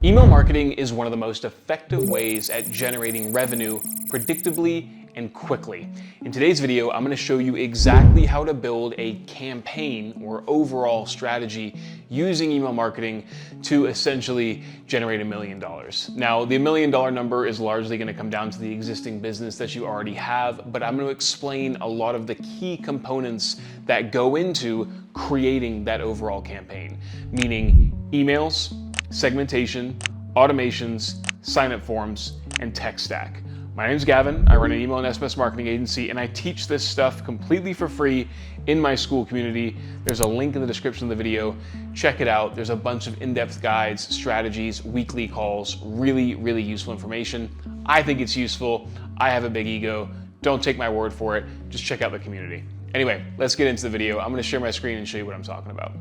Email marketing is one of the most effective ways at generating revenue predictably and quickly. In today's video, I'm going to show you exactly how to build a campaign or overall strategy using email marketing to essentially generate $1 million. Now, the $1 million number is largely going to come down to the existing business that you already have, but I'm going to explain a lot of the key components that go into creating that overall campaign, meaning emails, segmentation, automations, sign-up forms, and tech stack. My name is Gavin. I run an email and SMS marketing agency, and I teach this stuff completely for free in my Skool community. There's a link in the description of the video. Check it out. There's a bunch of in-depth guides, strategies, weekly calls, really, really useful information. I think it's useful. I have a big ego. Don't take my word for it. Just check out the community. Anyway, let's get into the video. I'm going to share my screen and show you what I'm talking about.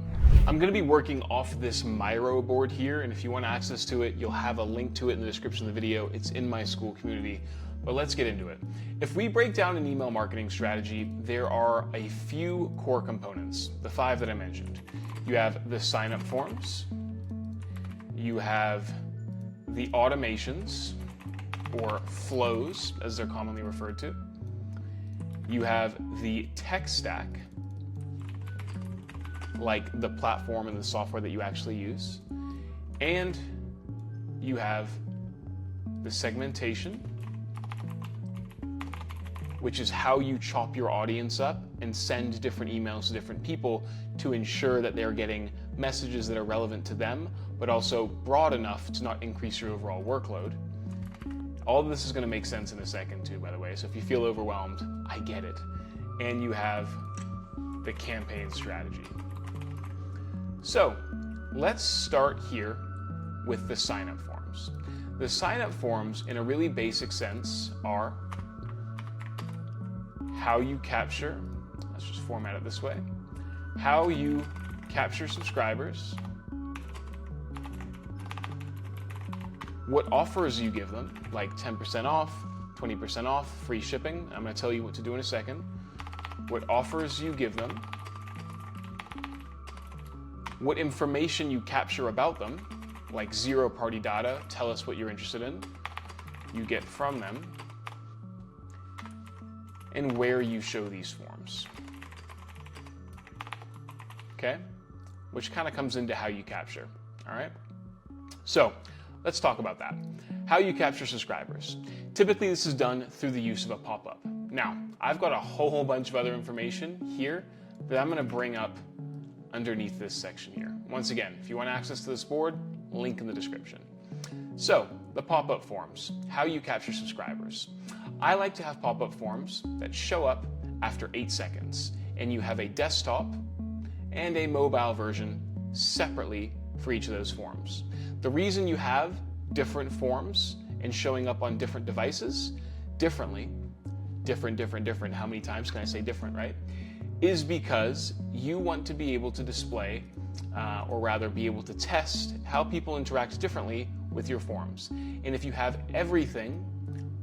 I'm going to be working off this Miro board here, and if you want access to it, you'll have a link to it in the description of the video. It's in my Skool community, but let's get into it. If we break down an email marketing strategy, there are a few core components, the 5 that I mentioned. You have the sign-up forms, you have the automations, or flows, as they're commonly referred to. You have the tech stack, like the platform and the software that you actually use. And you have the segmentation, which is how you chop your audience up and send different emails to different people to ensure that they're getting messages that are relevant to them, but also broad enough to not increase your overall workload. All of this is going to make sense in a second too, by the way, so if you feel overwhelmed, I get it. And you have the campaign strategy. So let's start here with the sign-up forms. The sign-up forms, in a really basic sense, are how you capture, let's just format it this way, how you capture subscribers, what offers you give them, like 10% off, 20% off, free shipping. I'm going to tell you what to do in a second. What offers you give them, what information you capture about them, like zero-party data, tell us what you're interested in, you get from them, and where you show these forms. Okay? Which kind of comes into how you capture, all right? So let's talk about that. How you capture subscribers. Typically, this is done through the use of a pop-up. Now, I've got a whole bunch of other information here that I'm going to bring up underneath this section here. Once again, if you want access to this board, link in the description. So, the pop-up forms, how you capture subscribers. I like to have pop-up forms that show up after 8 seconds, and you have a desktop and a mobile version separately for each of those forms. The reason you have different forms and showing up on different devices differently, different, how many times can I say different, right? Is because you want to be able to display, or rather be able to test how people interact differently with your forms. And if you have everything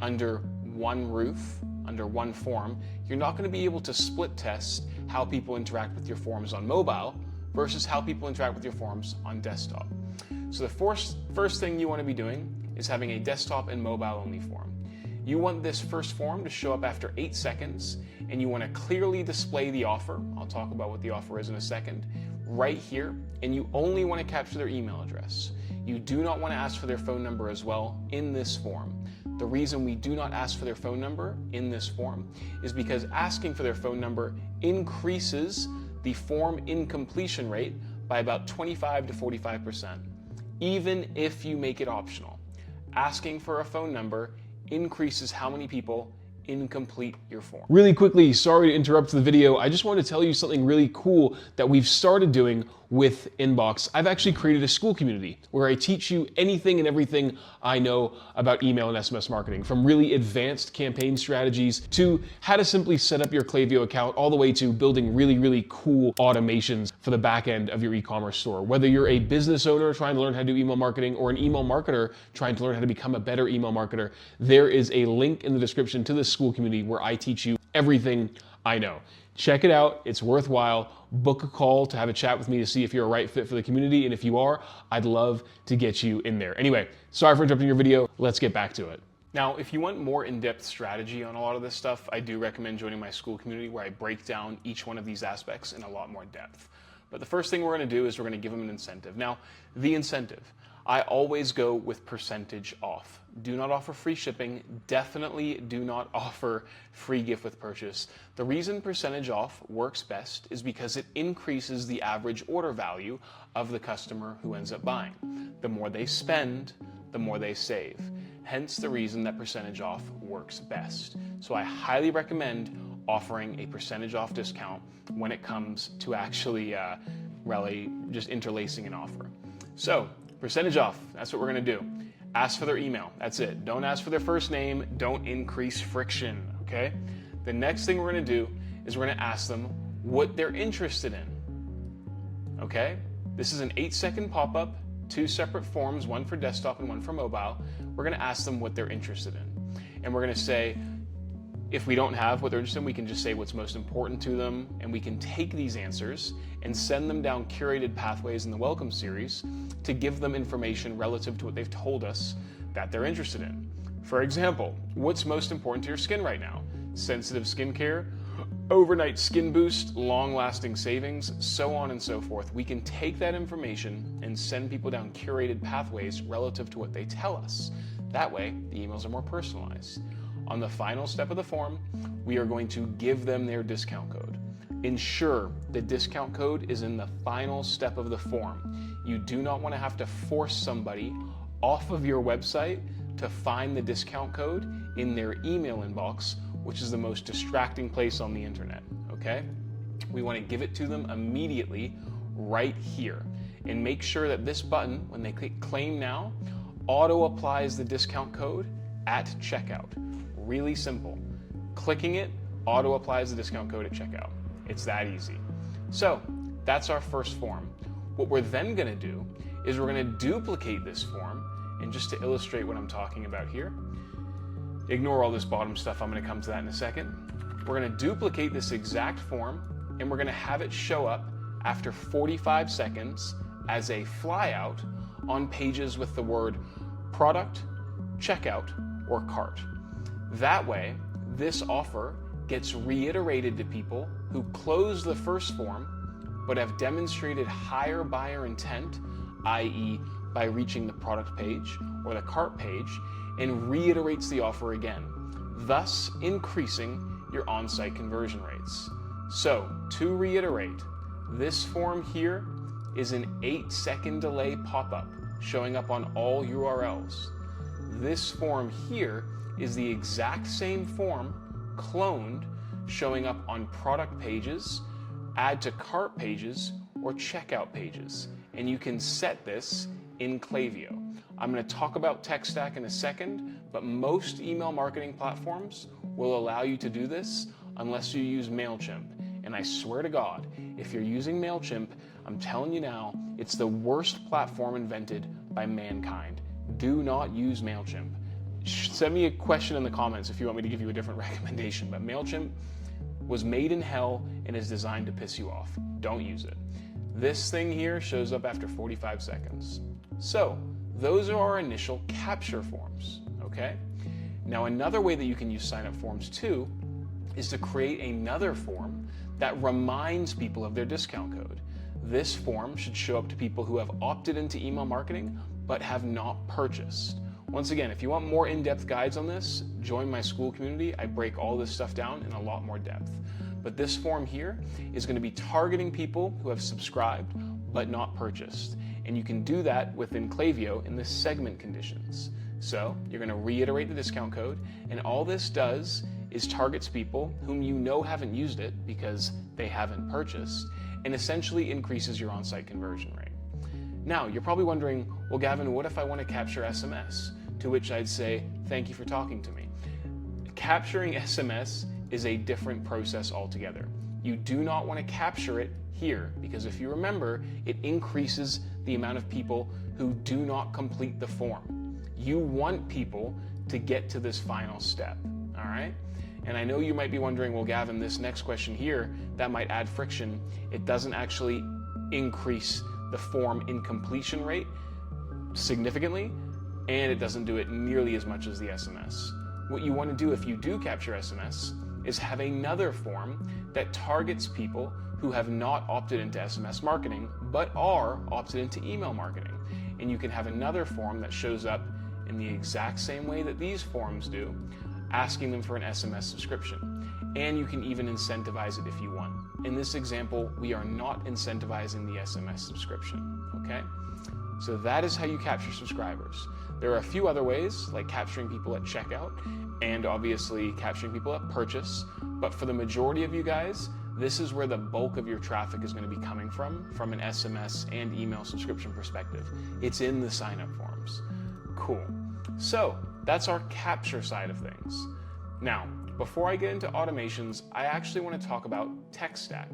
under one roof, under one form, you're not going to be able to split test how people interact with your forms on mobile versus how people interact with your forms on desktop. So the first thing you want to be doing is having a desktop and mobile only form. You want this first form to show up after 8 seconds, and you want to clearly display the offer. I'll talk about what the offer is in a second, right here, and you only want to capture their email address. You do not want to ask for their phone number as well in this form. The reason we do not ask for their phone number in this form is because asking for their phone number increases the form incompletion rate by about 25 to 45%, even if you make it optional. Asking for a phone number increases how many people incomplete your form. Really quickly, sorry to interrupt the video. I just want to tell you something really cool that we've started doing with Inbox. I've actually created a Skool community where I teach you anything and everything I know about email and SMS marketing, from really advanced campaign strategies to how to simply set up your Klaviyo account, all the way to building really cool automations for the back end of your e-commerce store. Whether you're a business owner trying to learn how to do email marketing or an email marketer trying to learn how to become a better email marketer, there is a link in the description to this Skool community where I teach you everything I know. Check it out. It's worthwhile. Book a call to have a chat with me to see if you're a right fit for the community. And if you are, I'd love to get you in there. Anyway, sorry for interrupting your video. Let's get back to it. Now, if you want more in-depth strategy on a lot of this stuff, I do recommend joining my Skool community where I break down each one of these aspects in a lot more depth. But the first thing we're going to do is we're going to give them an incentive. Now, the incentive, I always go with percentage off. Do not offer free shipping. Definitely do not offer free gift with purchase. The reason percentage off works best is because it increases the average order value of the customer who ends up buying. The more they spend, the more they save. Hence the reason that percentage off works best. So I highly recommend offering a percentage off discount when it comes to actually really just interlacing an offer. So percentage off, that's what we're gonna do. Ask for their email, that's it. Don't ask for their first name, don't increase friction, okay? The next thing we're gonna do is we're gonna ask them what they're interested in, okay? This is an 8-second pop-up, 2 separate forms, one for desktop and one for mobile. We're gonna ask them what they're interested in. And we're gonna say, if we don't have what they're interested in, we can just say what's most important to them, and we can take these answers and send them down curated pathways in the Welcome series to give them information relative to what they've told us that they're interested in. For example, what's most important to your skin right now? Sensitive skincare, overnight skin boost, long-lasting savings, so on and so forth. We can take that information and send people down curated pathways relative to what they tell us. That way, the emails are more personalized. On the final step of the form, we are going to give them their discount code. Ensure the discount code is in the final step of the form. You do not want to have to force somebody off of your website to find the discount code in their email inbox, which is the most distracting place on the internet, okay? We want to give it to them immediately right here. And make sure that this button, when they click Claim Now, auto-applies the discount code at checkout. Really simple. Clicking it auto-applies the discount code at checkout. It's that easy. So that's our first form. What we're then going to do is we're going to duplicate this form, and just to illustrate what I'm talking about here, ignore all this bottom stuff, I'm going to come to that in a second. We're going to duplicate this exact form, and we're going to have it show up after 45 seconds as a flyout on pages with the word product, checkout, or cart. That way, this offer gets reiterated to people who close the first form but have demonstrated higher buyer intent, i.e. by reaching the product page or the cart page, and reiterates the offer again, thus increasing your on-site conversion rates. So, to reiterate, this form here is an 8-second delay pop-up showing up on all URLs. This form here is the exact same form cloned showing up on product pages, add to cart pages, or checkout pages. And you can set this in Klaviyo. I'm going to talk about TechStack in a second, but most email marketing platforms will allow you to do this unless you use MailChimp. And I swear to God, if you're using MailChimp, I'm telling you now, it's the worst platform invented by mankind. Do not use MailChimp. Send me a question in the comments if you want me to give you a different recommendation, but MailChimp was made in hell and is designed to piss you off. Don't use it. This thing here shows up after 45 seconds. So, those are our initial capture forms, okay? Now, another way that you can use sign-up forms too is to create another form that reminds people of their discount code. This form should show up to people who have opted into email marketing but have not purchased. Once again, if you want more in-depth guides on this, join my Skool community. I break all this stuff down in a lot more depth. But this form here is going to be targeting people who have subscribed but not purchased. And you can do that within Klaviyo in the segment conditions. So you're going to reiterate the discount code, and all this does is targets people whom you know haven't used it because they haven't purchased, and essentially increases your on-site conversion rate. Now, you're probably wondering, well, Gavin, what if I want to capture SMS? To which I'd say, thank you for talking to me. Capturing SMS is a different process altogether. You do not want to capture it here because if you remember, it increases the amount of people who do not complete the form. You want people to get to this final step, all right? And I know you might be wondering, well, Gavin, this next question here, that might add friction. It doesn't actually increase the form incompletion rate significantly, and it doesn't do it nearly as much as the SMS. What you want to do if you do capture SMS is have another form that targets people who have not opted into SMS marketing, but are opted into email marketing. And you can have another form that shows up in the exact same way that these forms do, asking them for an SMS subscription. And you can even incentivize it if you want. In this example, we are not incentivizing the SMS subscription, okay? So that is how you capture subscribers. There are a few other ways, like capturing people at checkout and obviously capturing people at purchase. But for the majority of you guys, this is where the bulk of your traffic is going to be coming from an SMS and email subscription perspective. It's in the sign-up forms. Cool. So that's our capture side of things. Now, before I get into automations, I actually want to talk about TechStack.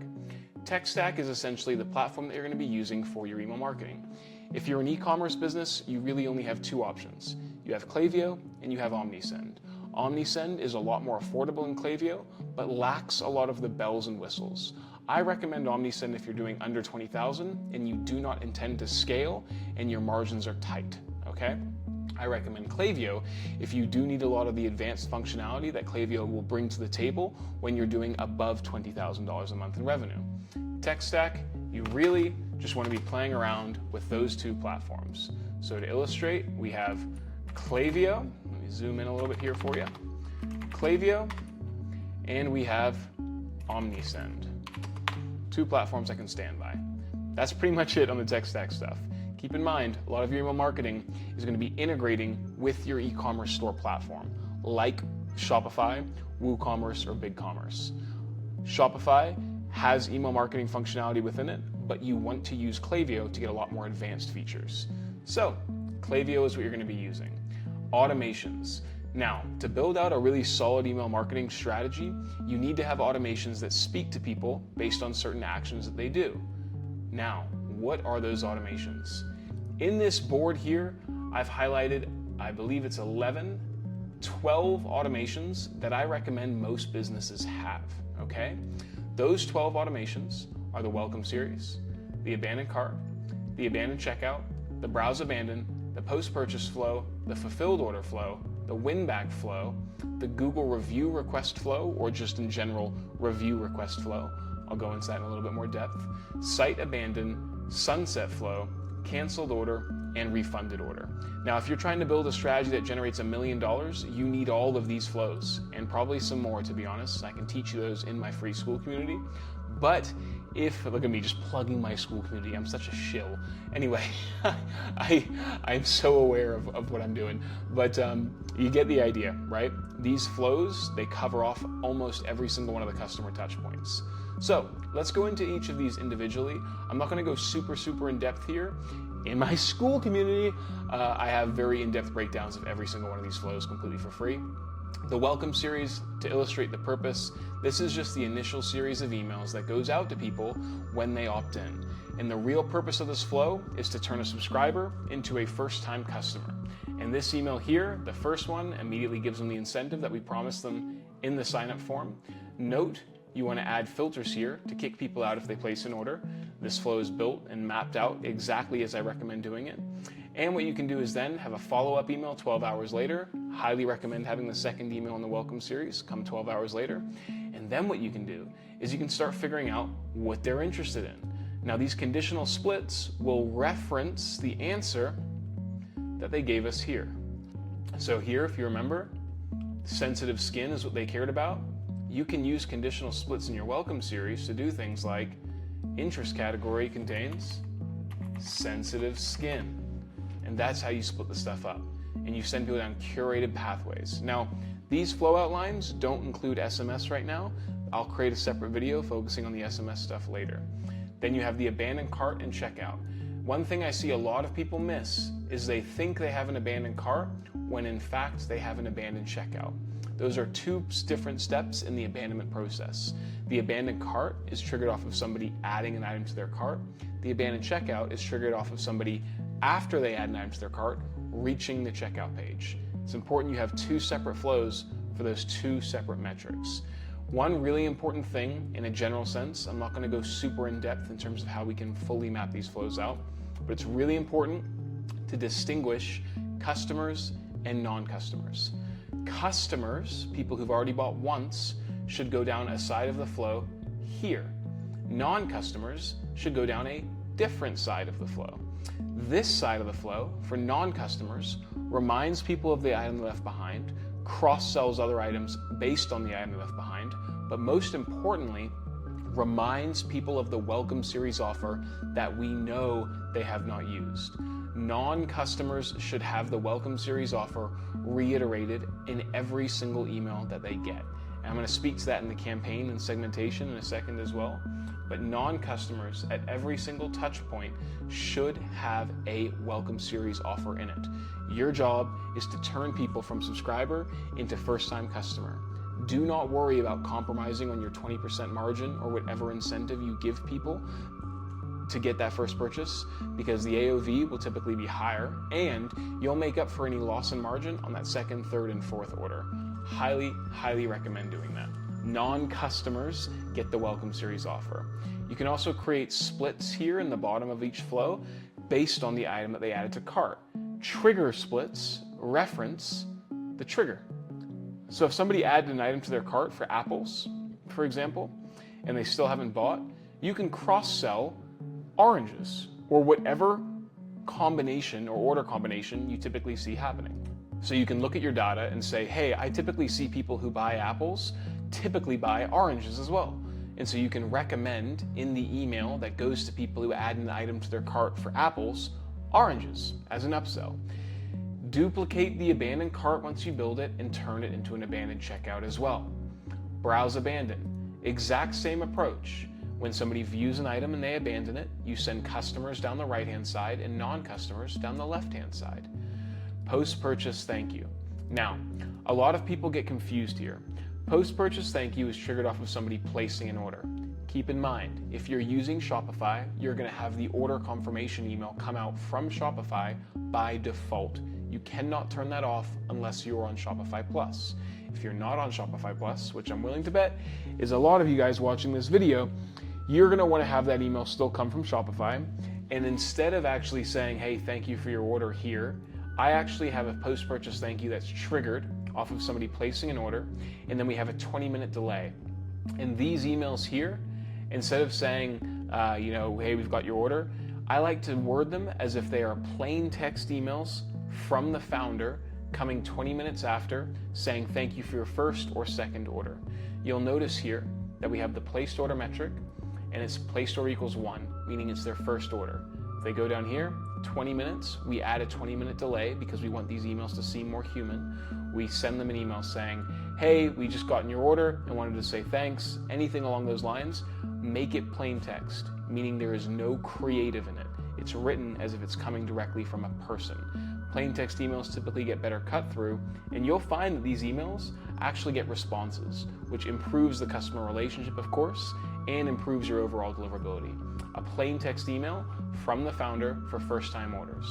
TechStack is essentially the platform that you're going to be using for your email marketing. If you're an e-commerce business, you really only have two options. You have Klaviyo and you have Omnisend. Omnisend is a lot more affordable than Klaviyo, but lacks a lot of the bells and whistles. I recommend Omnisend if you're doing under 20,000 and you do not intend to scale and your margins are tight, okay? I recommend Klaviyo if you do need a lot of the advanced functionality that Klaviyo will bring to the table when you're doing above $20,000 a month in revenue. TechStack, you really just want to be playing around with those two platforms. So to illustrate, we have Klaviyo. Let me zoom in a little bit here for you. Klaviyo, and we have Omnisend. Two platforms I can stand by. That's pretty much it on the TechStack stuff. Keep in mind, a lot of your email marketing is going to be integrating with your e-commerce store platform, like Shopify, WooCommerce, or BigCommerce. Shopify has email marketing functionality within it, but you want to use Klaviyo to get a lot more advanced features. So, Klaviyo is what you're going to be using. Automations. Now, to build out a really solid email marketing strategy, you need to have automations that speak to people based on certain actions that they do. Now, what are those automations? In this board here, I've highlighted, I believe it's 12 automations that I recommend most businesses have, okay? Those 12 automations are the welcome series, the abandoned cart, the abandoned checkout, the browse abandon, the post-purchase flow, the fulfilled order flow, the win-back flow, the Google review request flow, or just in general review request flow. I'll go into that in a little bit more depth. Site abandon, sunset flow, canceled order, and refunded order. Now, if you're trying to build a strategy that generates $1 million, you need all of these flows, and probably some more, to be honest. I can teach you those in my free school community. But look at me just plugging my school community, I'm such a shill. Anyway, I'm so aware of what I'm doing, but you get the idea, right? These flows, they cover off almost every single one of the customer touch points. So let's go into each of these individually. I'm not gonna go super in depth here. In my school community, I have very in-depth breakdowns of every single one of these flows completely for free. The welcome series, to illustrate the purpose, this is just the initial series of emails that goes out to people when they opt in. And the real purpose of this flow is to turn a subscriber into a first-time customer. And this email here, the first one, immediately gives them the incentive that we promised them in the sign-up form. Note, you want to add filters here to kick people out if they place an order. This flow is built and mapped out exactly as I recommend doing it. And what you can do is then have a follow-up email 12 hours later. Highly recommend having the second email in the welcome series come 12 hours later. And then what you can do is you can start figuring out what they're interested in. Now, these conditional splits will reference the answer that they gave us here. So here, if you remember, sensitive skin is what they cared about. You can use conditional splits in your welcome series to do things like interest category contains sensitive skin. And that's how you split the stuff up. And you send people down curated pathways. Now, these flow outlines don't include SMS right now. I'll create a separate video focusing on the SMS stuff later. Then you have the abandoned cart and checkout. One thing I see a lot of people miss is they think they have an abandoned cart when in fact they have an abandoned checkout. Those are two different steps in the abandonment process. The abandoned cart is triggered off of somebody adding an item to their cart. The abandoned checkout is triggered off of somebody, after they add an item to their cart, reaching the checkout page. It's important you have two separate flows for those two separate metrics. One really important thing in a general sense, I'm not going to go super in depth in terms of how we can fully map these flows out, but it's really important to distinguish customers and non-customers. Customers, people who've already bought once, should go down a side of the flow here. Non-customers should go down a different side of the flow. This side of the flow, for non-customers, reminds people of the item left behind, cross-sells other items based on the item left behind, but most importantly, reminds people of the Welcome Series offer that we know they have not used. Non-customers should have the Welcome Series offer reiterated in every single email that they get. And I'm going to speak to that in the campaign and segmentation in a second as well. But non-customers at every single touch point should have a Welcome Series offer in it. Your job is to turn people from subscriber into first-time customer. Do not worry about compromising on your 20% margin or whatever incentive you give people to get that first purchase, because the AOV will typically be higher and you'll make up for any loss in margin on that second, third, and fourth order. Highly, highly recommend doing that. Non-customers get the Welcome Series offer. You can also create splits here in the bottom of each flow based on the item that they added to cart. Trigger splits reference the trigger. So if somebody added an item to their cart for apples, for example, and they still haven't bought, you can cross-sell oranges or whatever combination or order combination you typically see happening. So you can look at your data and say, hey, I typically see people who buy apples typically buy oranges as well. And so you can recommend in the email that goes to people who add an item to their cart for apples, oranges as an upsell. Duplicate the abandoned cart once you build it and turn it into an abandoned checkout as well. Browse abandon. Exact same approach. When somebody views an item and they abandon it, you send customers down the right-hand side and non-customers down the left-hand side. Post-purchase thank you. Now, a lot of people get confused here. Post-purchase thank you is triggered off of somebody placing an order. Keep in mind, if you're using Shopify, you're going to have the order confirmation email come out from Shopify by default. You cannot turn that off unless you're on Shopify Plus. If you're not on Shopify Plus, which I'm willing to bet is a lot of you guys watching this video, you're going to want to have that email still come from Shopify. And instead of actually saying, hey, thank you for your order here, I actually have a post-purchase thank you that's triggered off of somebody placing an order, and then we have a 20-minute delay. And these emails here, instead of saying, hey, we've got your order, I like to word them as if they are plain text emails from the founder coming 20 minutes after saying thank you for your first or second order. You'll notice here that we have the placed order metric, and it's placed order equals 1, meaning it's their first order. If they go down here, 20 minutes, we add a 20-minute delay because we want these emails to seem more human. We send them an email saying, hey, we just got in your order and wanted to say thanks, anything along those lines. Make it plain text, meaning there is no creative in it. It's written as if it's coming directly from a person. Plain text emails typically get better cut through, and you'll find that these emails actually get responses, which improves the customer relationship, of course, and improves your overall deliverability. A plain text email from the founder for first-time orders.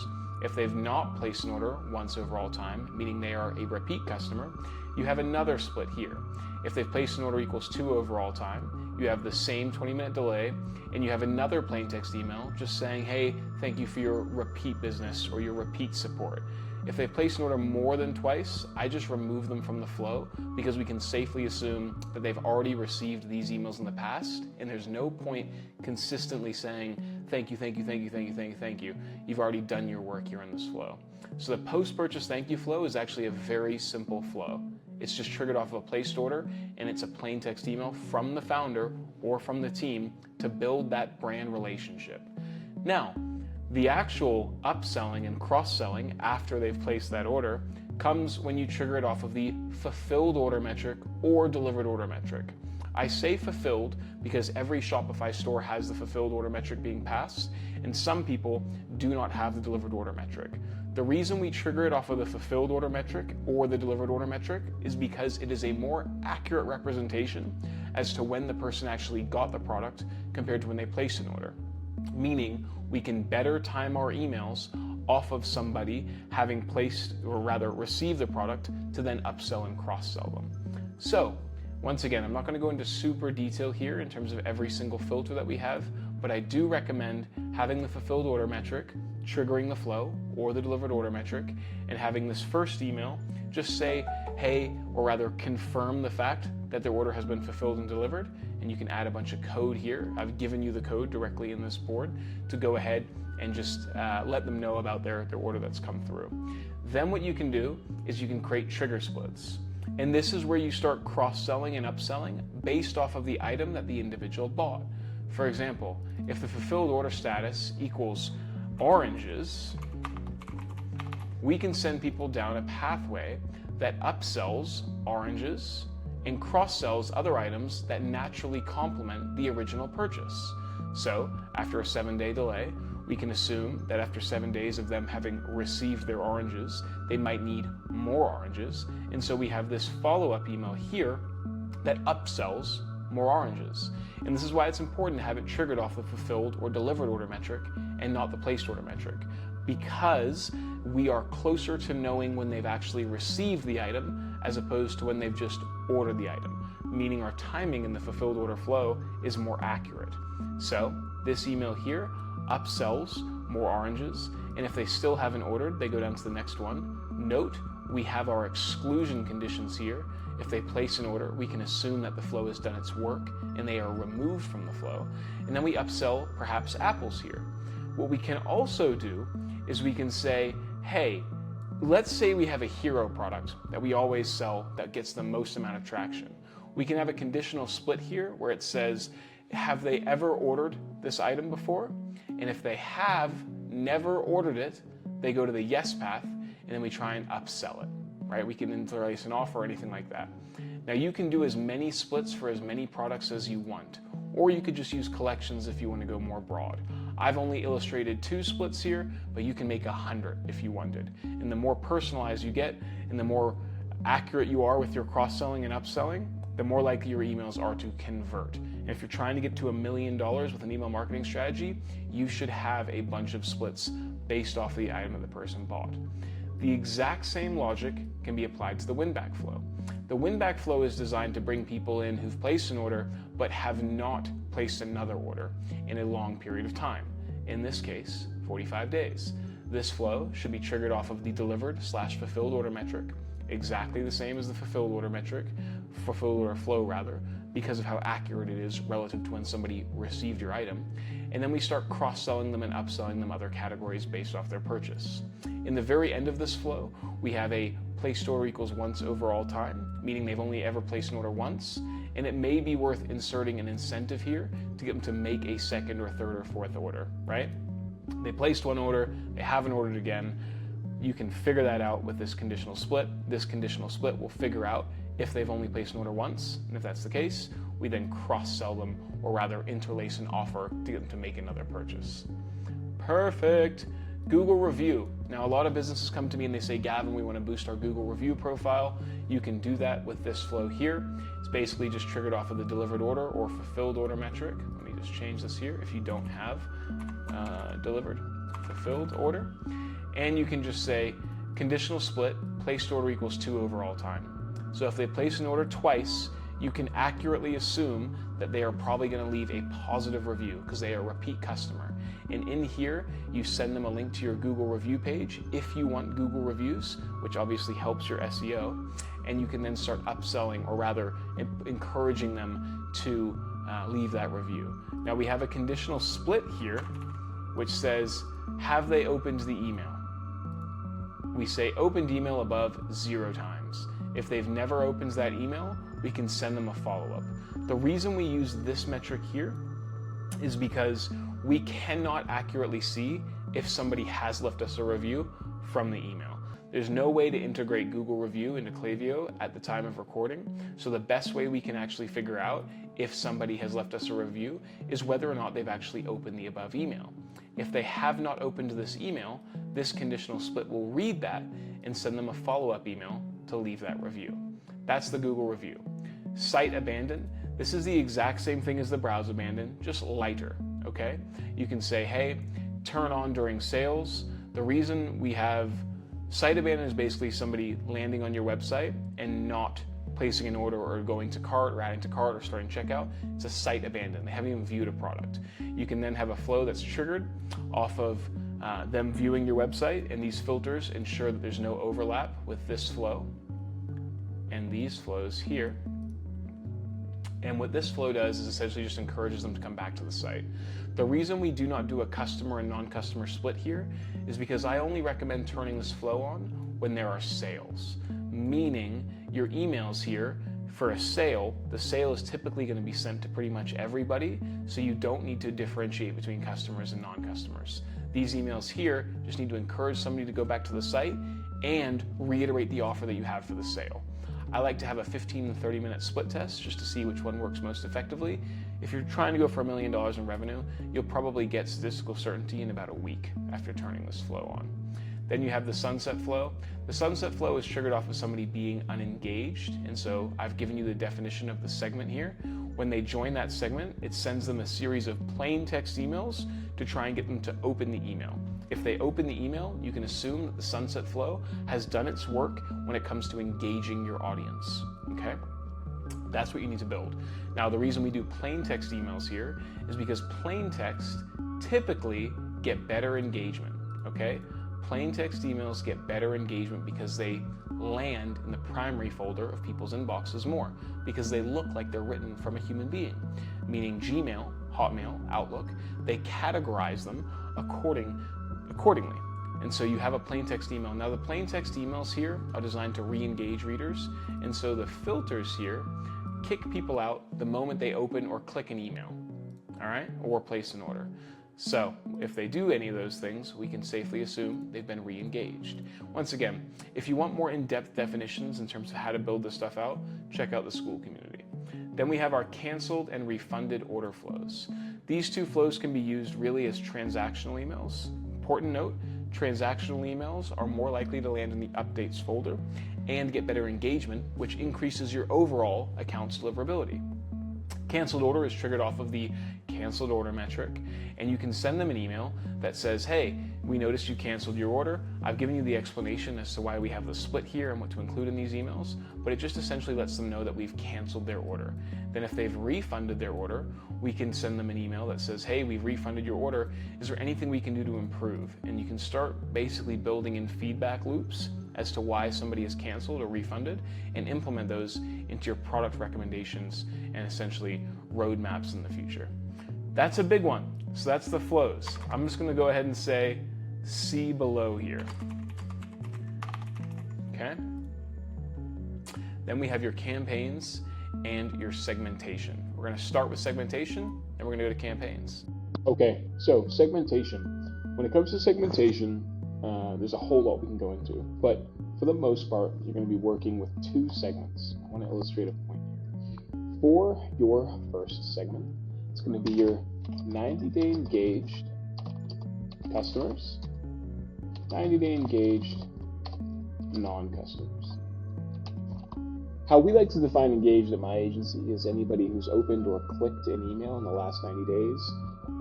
If they've not placed an order once over all time, meaning they are a repeat customer, you have another split here. If they've placed an order equals 2 over all time, you have the same 20-minute delay, and you have another plain text email just saying, hey, thank you for your repeat business or your repeat support. If they've placed an order more than twice, I just remove them from the flow because we can safely assume that they've already received these emails in the past, and there's no point consistently saying, thank you, thank you, thank you, thank you, thank you, thank you. You've already done your work here in this flow. So the post-purchase thank you flow is actually a very simple flow. It's just triggered off of a placed order, and it's a plain text email from the founder or from the team to build that brand relationship. Now, the actual upselling and cross-selling after they've placed that order comes when you trigger it off of the fulfilled order metric or delivered order metric. I say fulfilled because every Shopify store has the fulfilled order metric being passed, and some people do not have the delivered order metric. The reason we trigger it off of the fulfilled order metric or the delivered order metric is because it is a more accurate representation as to when the person actually got the product compared to when they placed an order. Meaning, we can better time our emails off of somebody having placed, or rather received the product, to then upsell and cross-sell them. So once again, I'm not going to go into super detail here in terms of every single filter that we have, but I do recommend having the fulfilled order metric, triggering the flow or the delivered order metric, and having this first email just say, hey, or rather confirm the fact that their order has been fulfilled and delivered. And you can add a bunch of code here. I've given you the code directly in this board to go ahead and just let them know about their order that's come through. Then what you can do is you can create trigger splits. And this is where you start cross-selling and upselling based off of the item that the individual bought. For example, if the fulfilled order status equals oranges, we can send people down a pathway that upsells oranges and cross-sells other items that naturally complement the original purchase. So after a 7-day delay, we can assume that after 7 days of them having received their oranges, they might need more oranges. And so we have this follow-up email here that upsells more oranges. And this is why it's important to have it triggered off the fulfilled or delivered order metric and not the placed order metric, because we are closer to knowing when they've actually received the item as opposed to when they've just ordered the item, meaning our timing in the fulfilled order flow is more accurate. So this email here upsells more oranges, and if they still haven't ordered, they go down to the next one. Note, we have our exclusion conditions here. If they place an order, we can assume that the flow has done its work and they are removed from the flow. And then we upsell perhaps apples here. What we can also do is we can say, hey, let's say we have a hero product that we always sell that gets the most amount of traction. We can have a conditional split here where it says, have they ever ordered this item before? And if they have never ordered it, they go to the yes path, and then we try and upsell it, right? We can interlace an offer or anything like that. Now you can do as many splits for as many products as you want, or you could just use collections if you want to go more broad. I've only illustrated 2 splits here, but you can make 100 if you wanted. And the more personalized you get, and the more accurate you are with your cross-selling and upselling, the more likely your emails are to convert. And if you're trying to get to $1 million with an email marketing strategy, you should have a bunch of splits based off the item that the person bought. The exact same logic can be applied to the win-back flow. The win-back flow is designed to bring people in who've placed an order but have not placed another order in a long period of time. In this case, 45 days. This flow should be triggered off of the delivered/fulfilled order metric, exactly the same as the fulfilled order metric, fulfilled order flow rather, because of how accurate it is relative to when somebody received your item. And then we start cross-selling them and upselling them other categories based off their purchase. In the very end of this flow, we have a placed order equals once overall time, meaning they've only ever placed an order once, and it may be worth inserting an incentive here to get them to make a second or third or fourth order, right? They placed one order, they haven't ordered again. You can figure that out with this conditional split. This conditional split will figure out if they've only placed an order once, and if that's the case, we then cross-sell them, or rather interlace an offer to get them to make another purchase. Perfect. Google review. Now, a lot of businesses come to me and they say, Gavin, we want to boost our Google review profile. You can do that with this flow here. It's basically just triggered off of the delivered order or fulfilled order metric. Let me just change this here if you don't have delivered fulfilled order. And you can just say conditional split, placed order equals 2 overall time. So if they place an order twice, you can accurately assume that they are probably going to leave a positive review because they are a repeat customer. And in here, you send them a link to your Google review page if you want Google reviews, which obviously helps your SEO. And you can then start upselling, or rather encouraging them to leave that review. Now we have a conditional split here, which says, have they opened the email? We say opened email above 0 times. If they've never opened that email, we can send them a follow-up. The reason we use this metric here is because we cannot accurately see if somebody has left us a review from the email. There's no way to integrate Google Review into Klaviyo at the time of recording, so the best way we can actually figure out if somebody has left us a review is whether or not they've actually opened the above email. If they have not opened this email, this conditional split will read that and send them a follow-up email to leave that review. That's the Google review. Site abandon, this is the exact same thing as the browse abandon, just lighter, okay? You can say, hey, turn on during sales, The reason we have site abandon is basically somebody landing on your website and not placing an order or going to cart or adding to cart or starting checkout. It's a site abandon. They haven't even viewed a product. You can then have a flow that's triggered off of them viewing your website, and these filters ensure that there's no overlap with this flow and these flows here. And what this flow does is essentially just encourages them to come back to the site. The reason we do not do a customer and non-customer split here is because I only recommend turning this flow on when there are sales, meaning your emails here for a sale, the sale is typically going to be sent to pretty much everybody, so you don't need to differentiate between customers and non-customers. These emails here just need to encourage somebody to go back to the site and reiterate the offer that you have for the sale. I like to have a 15 and 30 minute split test just to see which one works most effectively. If you're trying to go for $1 million in revenue, you'll probably get statistical certainty in about a week after turning this flow on. Then you have the sunset flow. The sunset flow is triggered off of somebody being unengaged, and so I've given you the definition of the segment here. When they join that segment, it sends them a series of plain text emails to try and get them to open the email. If they open the email, you can assume that the sunset flow has done its work when it comes to engaging your audience, okay? That's what you need to build. Now, the reason we do plain text emails here is because plain text typically get better engagement, okay? Plain text emails get better engagement because they land in the primary folder of people's inboxes more, because they look like they're written from a human being, meaning Gmail, Hotmail, Outlook, they categorize them accordingly. And so you have a plain text email. Now the plain text emails here are designed to re-engage readers, and so the filters here kick people out the moment they open or click an email, all right, or place an order. So if they do any of those things, we can safely assume they've been re-engaged. Once again, if you want more in-depth definitions in terms of how to build this stuff out, check out the Skool community. Then we have our canceled and refunded order flows. These two flows can be used really as transactional emails. Important note, transactional emails are more likely to land in the updates folder and get better engagement, which increases your overall account's deliverability. Canceled order is triggered off of the canceled order metric, and you can send them an email that says, hey, we noticed you canceled your order. I've given you the explanation as to why we have the split here and what to include in these emails, but it just essentially lets them know that we've canceled their order. Then if they've refunded their order, we can send them an email that says, hey, we've refunded your order. Is there anything we can do to improve? And you can start basically building in feedback loops as to why somebody is canceled or refunded and implement those into your product recommendations and essentially roadmaps in the future. That's a big one. So that's the flows. I'm just going to go ahead and say see below here. Okay? Then we have your campaigns and your segmentation. We're going to start with segmentation and we're going to go to campaigns. Okay, so segmentation. When it comes to segmentation, there's a whole lot we can go into, but for the most part, you're going to be working with two segments. I want to illustrate a point here. For your first segment, it's going to be your 90-day engaged customers, 90-day engaged non-customers. How we like to define engaged at my agency is anybody who's opened or clicked an email in the last 90 days,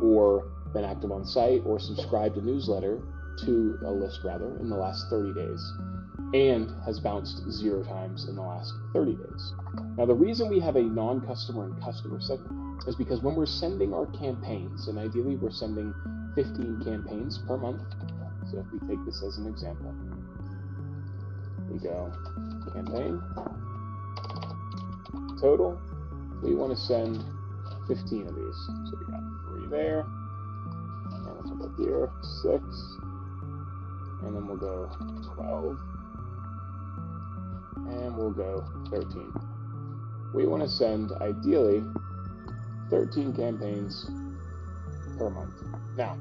or been active on site, or subscribed to a newsletter, to a list rather, in the last 30 days, and has bounced 0 times in the last 30 days. Now, the reason we have a non-customer and customer segment is because when we're sending our campaigns, and ideally we're sending 15 campaigns per month, so if we take this as an example, we go campaign, total, we want to send 15 of these. So we got 3 there, and let's go here, 6, and then we'll go 12, and we'll go 13. We want to send, ideally, 13 campaigns per month. Now,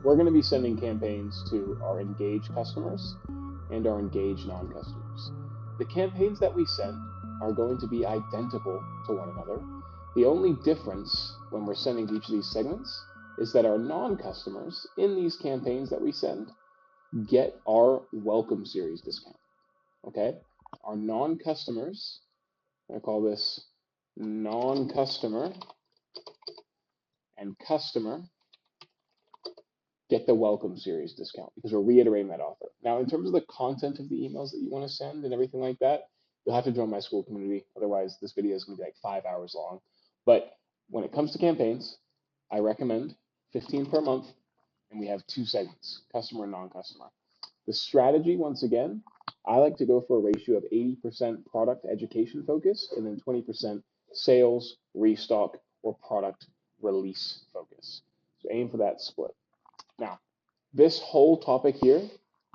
we're going to be sending campaigns to our engaged customers and our engaged non-customers. The campaigns that we send are going to be identical to one another. The only difference when we're sending to each of these segments is that our non-customers in these campaigns that we send get our welcome series discount. Okay? Our non-customers, I call this non-customer and customer get the welcome series discount because we're reiterating that offer. Now, in terms of the content of the emails that you want to send and everything like that, you'll have to join my Skool community. Otherwise, this video is going to be like 5 hours long. But when it comes to campaigns, I recommend 15 per month, and we have 2 segments, customer and non-customer. The strategy, once again, I like to go for a ratio of 80% product education focus and then 20% sales, restock, or product release focus. So aim for that split. Now, this whole topic here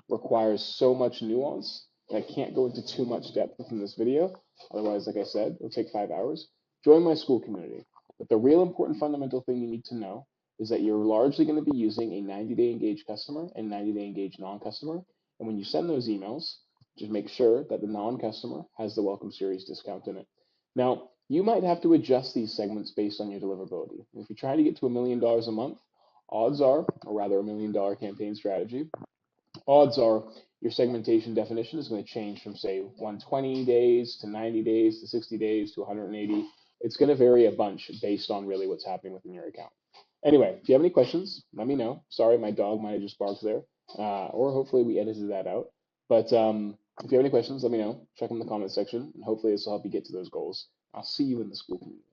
requires so much nuance, and I can't go into too much depth within this video. Otherwise, like I said, it'll take 5 hours. Join my Skool community. But the real important fundamental thing you need to know is that you're largely going to be using a 90-day engaged customer and 90-day engaged non-customer. And when you send those emails, just make sure that the non-customer has the welcome series discount in it. Now, you might have to adjust these segments based on your deliverability. If you try to get to $1 million a month, odds are, or rather $1 million campaign strategy, odds are your segmentation definition is going to change from, say, 120 days to 90 days to 60 days to 180. It's going to vary a bunch based on really what's happening within your account. Anyway, if you have any questions, let me know. Sorry, my dog might have just barked there, or hopefully we edited that out. But if you have any questions, let me know. Check in the comment section, and hopefully this will help you get to those goals. I'll see you in the Skool community.